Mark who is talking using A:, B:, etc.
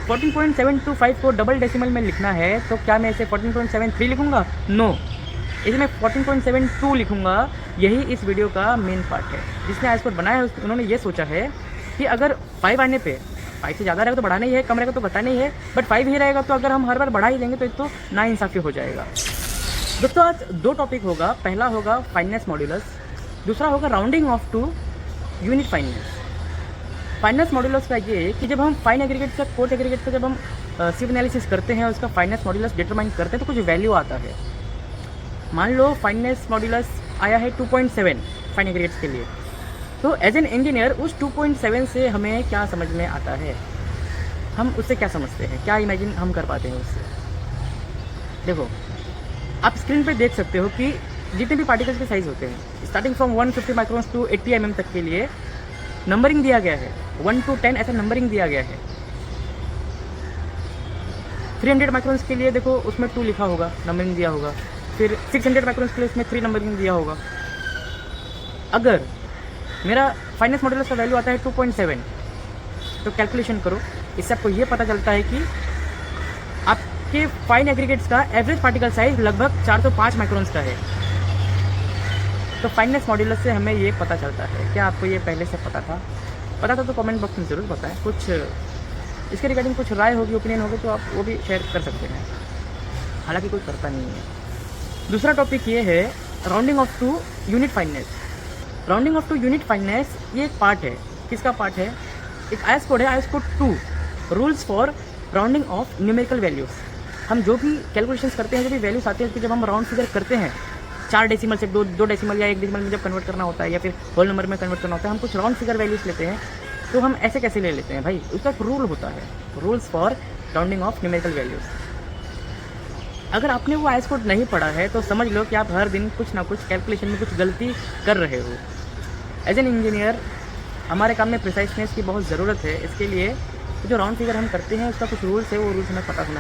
A: 14.725 को double decimal में लिखना है तो क्या मैं इसे 14.73 लिखूँगा? नो, इसे मैं 14.72 लिखूँगा। यही इस वीडियो का मेन पार्ट है। जिसने आइस कोड बनाया है उन्होंने ये सोचा है कि अगर 5 आने पे 5 से ज़्यादा रहेगा तो बढ़ाना ही है, कम रहेगा तो घटाना ही है, बट 5 ही रहेगा तो अगर हम हर बार बढ़ा ही देंगे तो एक तो नाइंसाफ़ी हो जाएगा। दोस्तों आज 2 टॉपिक होगा। पहला होगा फाइनेंस मॉड्यूलस, दूसरा होगा rounding off to unit fineness. Fineness modulus का ये कि जब हम फाइन एग्रीगेट से कोर्ट एग्रीगेट का जब हम सिव एनालिसिस करते हैं, उसका फाइनेंस मॉड्यूलस डिटरमाइन करते हैं तो कुछ वैल्यू आता है। मान लो फाइनेंस मॉड्यूलस आया है 2.7 फाइन एग्रीगेट्स के लिए, तो एज एन इंजीनियर उस 2.7 से हमें क्या समझ में आता है, हम उससे क्या समझते हैं, क्या इमेजिन हम कर पाते हैं उससे। देखो आप स्क्रीन पे देख सकते हो कि जितने भी पार्टिकल्स के साइज़ होते हैं starting from 150 microns to 80 mm तक के लिए नंबरिंग दिया गया है। 1 to 10 ऐसा नंबरिंग दिया गया है। 300 माइक्रोन्स के लिए देखो उसमें 2 लिखा होगा, नंबरिंग दिया होगा। फिर 600 माइक्रोन्स के लिए उसमें 3 नंबरिंग दिया होगा। अगर मेरा फाइनेंस मॉड्यूलस का वैल्यू आता है 2.7 तो कैलकुलेशन करो, इससे आपको ये पता चलता है कि आपके फाइन एग्रीगेट्स का एवरेज पार्टिकल साइज लगभग 405 माइक्रोन्स का है। तो फाइनेंस मॉड्यूलस से हमें ये पता चलता है। क्या आपको ये पहले से पता था? पता था तो कमेंट बॉक्स में ज़रूर बताएं। कुछ इसके रिगार्डिंग कुछ राय होगी, ओपिनियन होगी तो आप वो भी शेयर कर सकते हैं, हालांकि कोई करता नहीं है। दूसरा टॉपिक ये है rounding off to unit fineness. Rounding off to unit fineness ये एक पार्ट है। किसका पार्ट है? एक आईएस कोड है, IS code 2, rules for rounding off numerical values. हम जो भी कैलकुलेशंस करते हैं, जो भी वैल्यूज आती है उसकी जब हम राउंड फिगर करते हैं 4 डेसिमल से 2 डेसिमल या 1 डेसिमल में जब कन्वर्ट करना होता है या फिर होल नंबर में कन्वर्ट करना होता है, हम कुछ राउंड फिगर वैल्यूज लेते हैं। तो हम ऐसे कैसे ले लेते हैं भाई? उसका एक रूल होता है, rules for rounding off numerical values. अगर आपने वो आईएस कोड नहीं पढ़ा है तो समझ लो कि आप हर दिन कुछ ना कुछ कैलकुलेशन में कुछ गलती कर रहे हो। एज एन इंजीनियर हमारे काम में प्रिसाइसनेस की बहुत ज़रूरत है। इसके लिए जो राउंड फिगर हम करते हैं उसका कुछ रूल्स है, वो रूल्स हमें पता होना